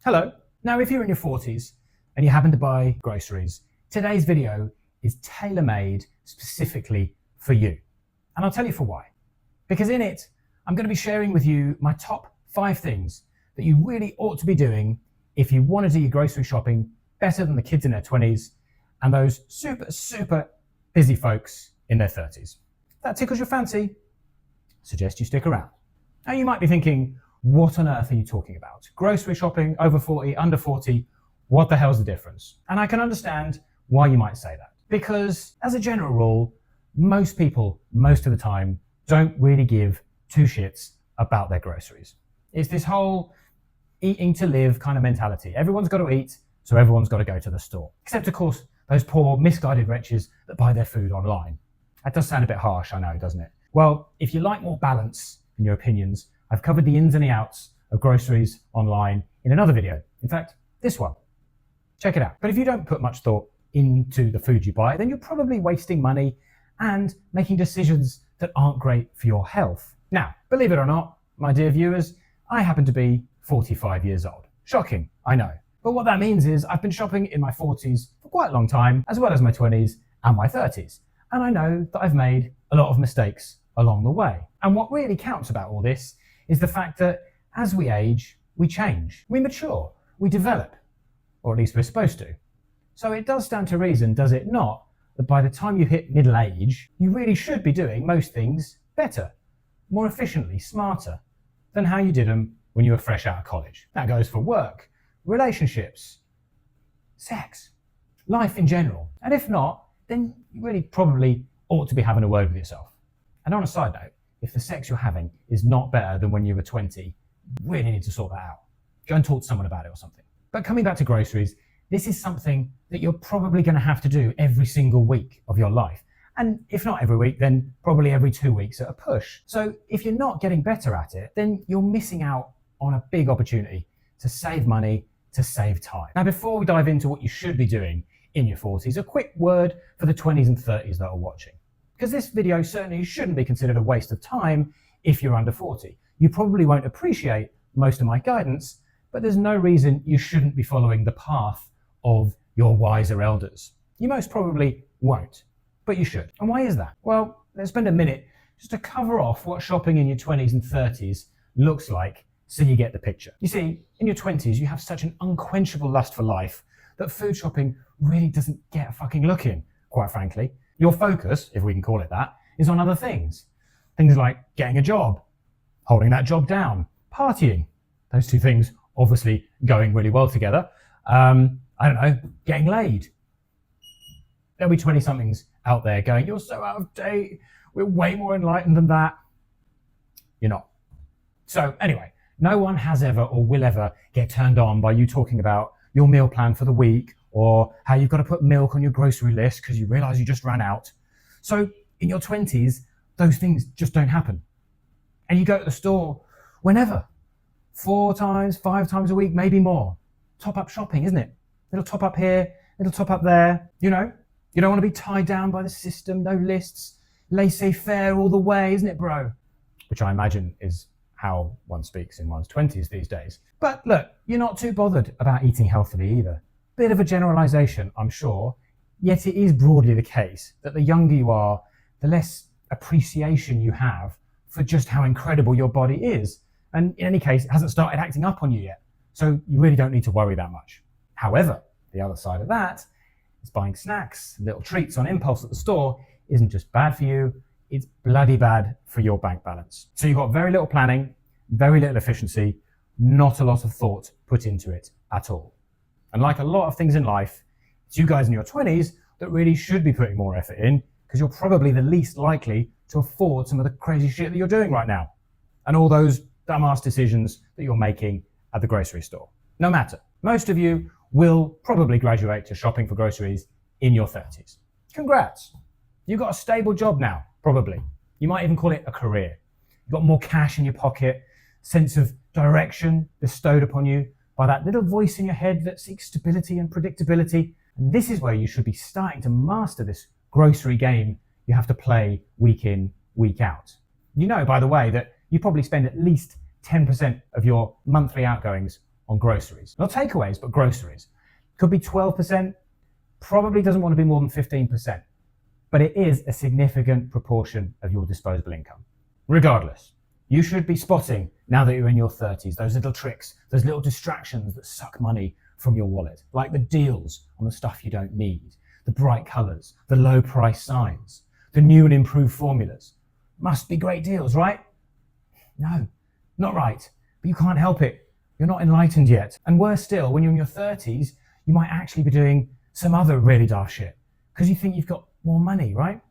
Hello. Now, if you're in your 40s and you happen to buy groceries, today's video is tailor-made specifically for you. And I'll tell you for why. Because in it, I'm going to be sharing with you my top 5 things that you really ought to be doing if you want to do your grocery shopping better than the kids in their 20s and those super busy folks in their 30s. If that tickles your fancy, I suggest you stick around. Now, you might be thinking, what on earth are you talking about? Grocery shopping, over 40, under 40, what the hell's the difference? And I can understand why you might say that. Because as a general rule, most people, most of the time, don't really give two shits about their groceries. It's this whole eating to live kind of mentality. Everyone's got to eat, so everyone's got to go to the store. Except, of course, those poor, misguided wretches that buy their food online. That does sound a bit harsh, I know, doesn't it? Well, if you like more balance in your opinions, I've covered the ins and the outs of groceries online in another video. In fact, this one. Check it out. But if you don't put much thought into the food you buy, then you're probably wasting money and making decisions that aren't great for your health. Now, believe it or not, my dear viewers, I happen to be 45 years old. Shocking, I know. But what that means is I've been shopping in my 40s for quite a long time, as well as my 20s and my 30s. And I know that I've made a lot of mistakes along the way. And what really counts about all this is the fact that as we age, we change, we mature, we develop, or at least we're supposed to. So it does stand to reason, does it not, that by the time you hit middle age, you really should be doing most things better, more efficiently, smarter than how you did them when you were fresh out of college. That goes for work, relationships, sex, life in general. And if not, then you really probably ought to be having a word with yourself. And on a side note, if the sex you're having is not better than when you were 20, you really need to sort that out. Go and talk to someone about it or something. But coming back to groceries, this is something that you're probably going to have to do every single week of your life. And if not every week, then probably every 2 weeks at a push. So if you're not getting better at it, then you're missing out on a big opportunity to save money, to save time. Now, before we dive into what you should be doing in your 40s, a quick word for the 20s and 30s that are watching. Because this video certainly shouldn't be considered a waste of time if you're under 40. You probably won't appreciate most of my guidance, but there's no reason you shouldn't be following the path of your wiser elders. You most probably won't, but you should. And why is that? Well, let's spend a minute just to cover off what shopping in your 20s and 30s looks like so you get the picture. You see, in your 20s, you have such an unquenchable lust for life that food shopping really doesn't get a fucking look in, quite frankly. Your focus, if we can call it that, is on other things. Things like getting a job, holding that job down, partying. Those two things obviously going really well together. I don't know, getting laid. There'll be 20-somethings out there going, you're so out of date, we're way more enlightened than that. You're not. So anyway, no one has ever or will ever get turned on by you talking about your meal plan for the week, or how you've got to put milk on your grocery list because you realize you just ran out. So in your 20s, those things just don't happen. And you go to the store whenever, 4 times, 5 times a week, maybe more. Top up shopping, isn't it? Little top up here, little top up there. You know, you don't want to be tied down by the system, no lists, laissez-faire all the way, isn't it, bro? Which I imagine is how one speaks in one's 20s these days. But look, you're not too bothered about eating healthily either. Bit of a generalization, I'm sure, yet it is broadly the case that the younger you are, the less appreciation you have for just how incredible your body is. And in any case, it hasn't started acting up on you yet. So you really don't need to worry that much. However, the other side of that is buying snacks, little treats on impulse at the store isn't just bad for you, it's bloody bad for your bank balance. So you've got very little planning, very little efficiency, not a lot of thought put into it at all. And like a lot of things in life, it's you guys in your 20s that really should be putting more effort in, because you're probably the least likely to afford some of the crazy shit that you're doing right now. And all those dumbass decisions that you're making at the grocery store. No matter. Most of you will probably graduate to shopping for groceries in your 30s. Congrats. You've got a stable job now, probably. You might even call it a career. You've got more cash in your pocket, sense of direction bestowed upon you by that little voice in your head that seeks stability and predictability. And this is where you should be starting to master this grocery game you have to play week in, week out. You know, by the way, that you probably spend at least 10% of your monthly outgoings on groceries. Not takeaways, but groceries. Could be 12%, probably doesn't want to be more than 15%, but it is a significant proportion of your disposable income. Regardless, you should be spotting, now that you're in your 30s, those little tricks, those little distractions that suck money from your wallet, like the deals on the stuff you don't need, the bright colours, the low price signs, the new and improved formulas. Must be great deals, right? No, not right, but you can't help it. You're not enlightened yet. And worse still, when you're in your 30s, you might actually be doing some other really daft shit because you think you've got more money, right?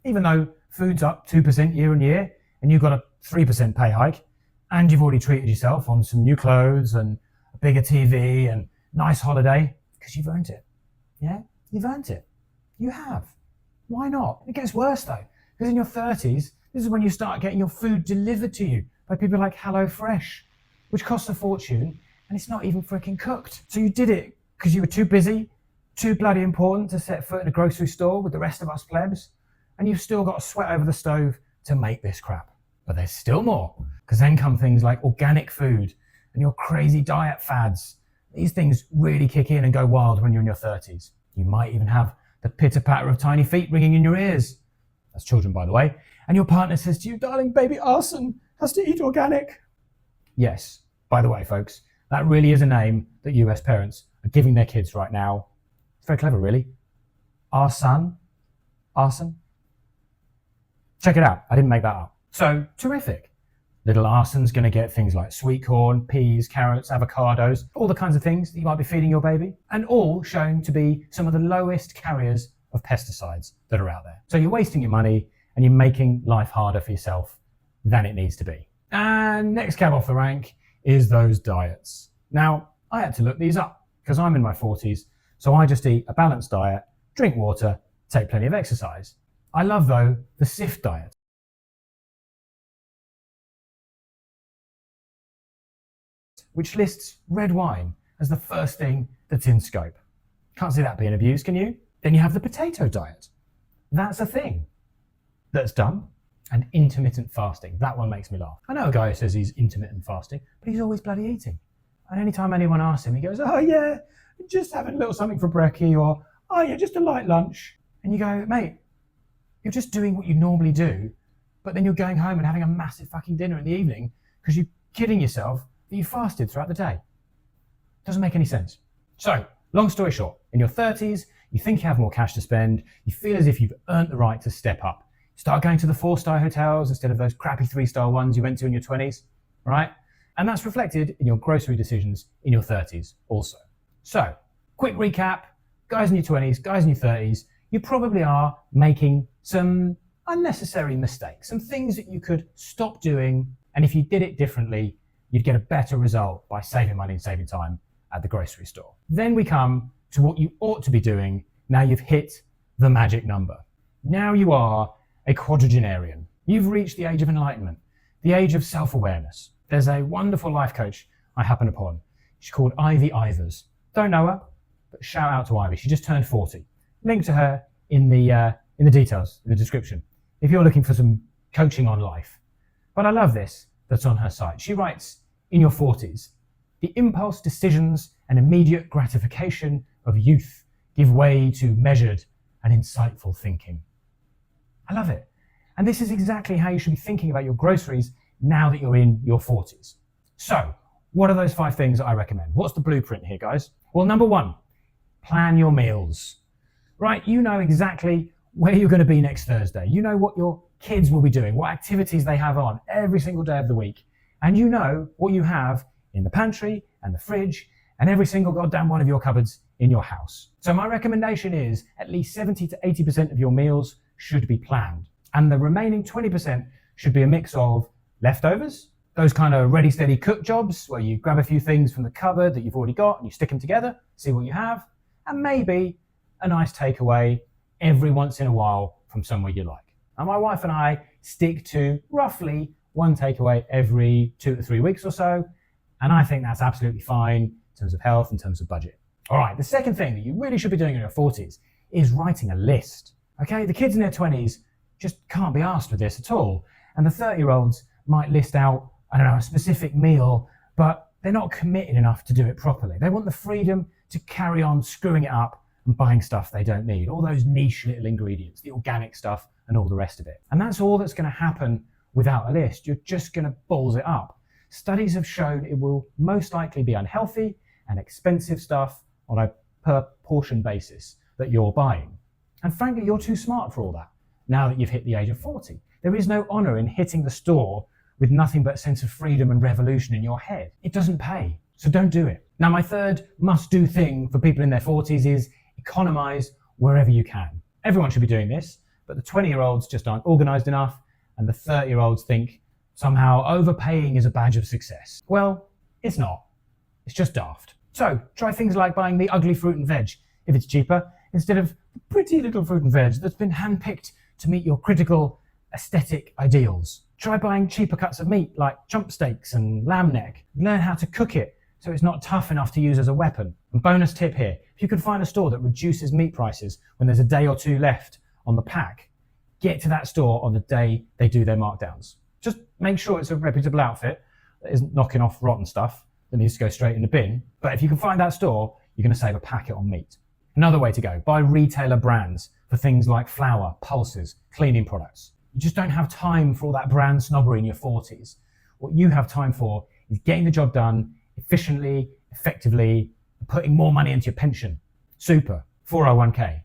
Even though food's up 2% year on year and you've got a 3% pay hike and you've already treated yourself on some new clothes and a bigger TV and nice holiday because you've earned it. Yeah, you've earned it. You have. Why not? It gets worse though, because in your 30s, this is when you start getting your food delivered to you by people like HelloFresh, which costs a fortune and it's not even freaking cooked. So you did it because you were too busy, too bloody important to set foot in a grocery store with the rest of us plebs, and you've still got to sweat over the stove to make this crap. But there's still more, because then come things like organic food and your crazy diet fads. These things really kick in and go wild when you're in your 30s. You might even have the pitter-patter of tiny feet ringing in your ears. That's children, by the way. And your partner says to you, darling, baby Arson has to eat organic. Yes, by the way, folks, that really is a name that US parents are giving their kids right now. It's very clever, really. Arson? Check it out. I didn't make that up. So, terrific. Little Arson's going to get things like sweet corn, peas, carrots, avocados, all the kinds of things that you might be feeding your baby, and all shown to be some of the lowest carriers of pesticides that are out there. So you're wasting your money and you're making life harder for yourself than it needs to be. And next cab off the rank is those diets. Now, I had to look these up because I'm in my 40s, so I just eat a balanced diet, drink water, take plenty of exercise. I love, though, the SIFT diet, which lists red wine as the first thing that's in scope. Can't see that being abused, can you? Then you have the potato diet. That's a thing that's done. And intermittent fasting. That one makes me laugh. I know a guy who says he's intermittent fasting, but he's always bloody eating. And anytime anyone asks him, he goes, oh yeah, just having a little something for brekkie, or oh yeah, just a light lunch. And you go, mate, you're just doing what you normally do, but then you're going home and having a massive fucking dinner in the evening because you're kidding yourself that you fasted throughout the day. Doesn't make any sense. So, long story short, in your 30s, you think you have more cash to spend, you feel as if you've earned the right to step up. Start going to the 4-star hotels instead of those crappy 3-star ones you went to in your 20s, right? And that's reflected in your grocery decisions in your 30s also. So, quick recap, guys in your 20s, guys in your 30s, you probably are making some unnecessary mistakes, some things that you could stop doing, and if you did it differently, you'd get a better result by saving money and saving time at the grocery store. Then we come to what you ought to be doing now you've hit the magic number. Now you are a quadragenarian. You've reached the age of enlightenment, the age of self-awareness. There's a wonderful life coach I happen upon. She's called Ivy Ivers. Don't know her, but shout out to Ivy. She just turned 40. Link to her in the details, in the description, if you're looking for some coaching on life. But I love this that's on her site. She writes, in your 40s, the impulse decisions and immediate gratification of youth give way to measured and insightful thinking. I love it. And this is exactly how you should be thinking about your groceries now that you're in your 40s. So, what are those 5 things that I recommend? What's the blueprint here, guys? Well, number 1, plan your meals. Right, you know exactly where you're going to be next Thursday. You know what your kids will be doing, what activities they have on every single day of the week. And you know what you have in the pantry and the fridge and every single goddamn one of your cupboards in your house. So my recommendation is at least 70 to 80% of your meals should be planned. And the remaining 20% should be a mix of leftovers, those kind of ready, steady cook jobs where you grab a few things from the cupboard that you've already got and you stick them together, see what you have, and maybe a nice takeaway every once in a while from somewhere you like. And my wife and I stick to roughly one takeaway every 2 to 3 weeks or so, and I think that's absolutely fine in terms of health, in terms of budget. All right, the second thing that you really should be doing in your 40s is writing a list. Okay, the kids in their 20s just can't be asked with this at all. And the 30-year-olds might list out, I don't know, a specific meal, but they're not committed enough to do it properly. They want the freedom to carry on screwing it up and buying stuff they don't need, all those niche little ingredients, the organic stuff and all the rest of it. And that's all that's going to happen without a list. You're just going to balls it up. Studies have shown it will most likely be unhealthy and expensive stuff on a per portion basis that you're buying. And frankly, you're too smart for all that now that you've hit the age of 40. There is no honor in hitting the store with nothing but a sense of freedom and revolution in your head. It doesn't pay, so don't do it. Now, my third must-do thing for people in their 40s is economize wherever you can. Everyone should be doing this, but the 20-year-olds just aren't organized enough, and the 30-year-olds think somehow overpaying is a badge of success. Well, it's not. It's just daft. So try things like buying the ugly fruit and veg if it's cheaper, instead of the pretty little fruit and veg that's been handpicked to meet your critical aesthetic ideals. Try buying cheaper cuts of meat like chump steaks and lamb neck. Learn how to cook it so it's not tough enough to use as a weapon. And bonus tip here, if you can find a store that reduces meat prices when there's a day or two left on the pack, get to that store on the day they do their markdowns. Just make sure it's a reputable outfit that isn't knocking off rotten stuff that needs to go straight in the bin. But if you can find that store, you're going to save a packet on meat. Another way to go, buy retailer brands for things like flour, pulses, cleaning products. You just don't have time for all that brand snobbery in your 40s. What you have time for is getting the job done efficiently, effectively, and putting more money into your pension. Super, 401k,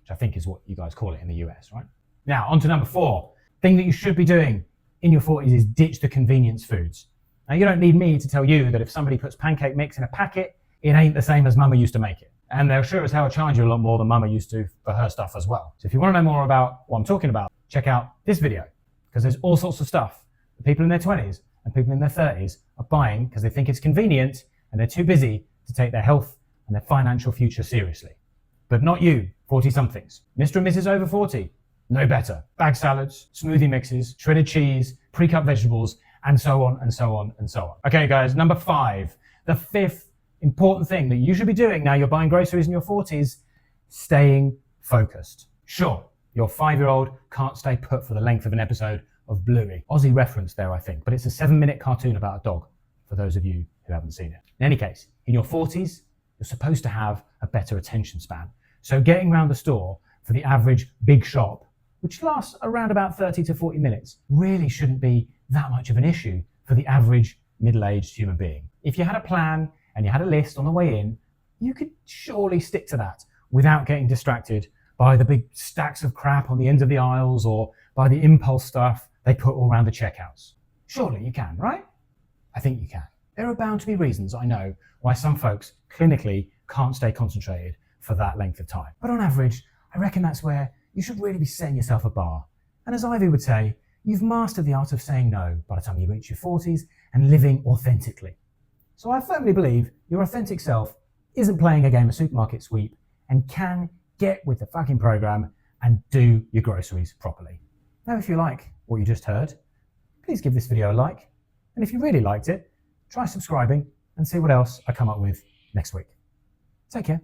which I think is what you guys call it in the US, right? Now, on to number 4. Thing that you should be doing in your 40s is ditch the convenience foods. Now, you don't need me to tell you that if somebody puts pancake mix in a packet, it ain't the same as Mama used to make it. And they'll sure as hell charge you a lot more than Mama used to for her stuff as well. So if you want to know more about what I'm talking about, check out this video, because there's all sorts of stuff that people in their 20s and people in their 30s are buying because they think it's convenient and they're too busy to take their health and their financial future seriously. But not you, 40-somethings. Mr. and Mrs. over 40, no better. Bag salads, smoothie mixes, shredded cheese, pre-cut vegetables, and so on and so on and so on. Okay guys, number 5, the 5th important thing that you should be doing now you're buying groceries in your 40s, staying focused. Sure, your 5-year-old can't stay put for the length of an episode of Bluey. Aussie reference there, I think, but it's a 7-minute cartoon about a dog, for those of you who haven't seen it. In any case, in your 40s, you're supposed to have a better attention span. So getting around the store for the average big shop, which lasts around about 30 to 40 minutes, really shouldn't be that much of an issue for the average middle-aged human being. If you had a plan and you had a list on the way in, you could surely stick to that without getting distracted by the big stacks of crap on the ends of the aisles or by the impulse stuff they put all around the checkouts. Surely you can, right? I think you can. There are bound to be reasons, I know, why some folks clinically can't stay concentrated for that length of time. But on average, I reckon that's where you should really be setting yourself a bar. And as Ivy would say, you've mastered the art of saying no by the time you reach your 40s and living authentically. So I firmly believe your authentic self isn't playing a game of supermarket sweep and can get with the fucking program and do your groceries properly. Now, if you like what you just heard, please give this video a like. And if you really liked it, try subscribing and see what else I come up with next week. Take care.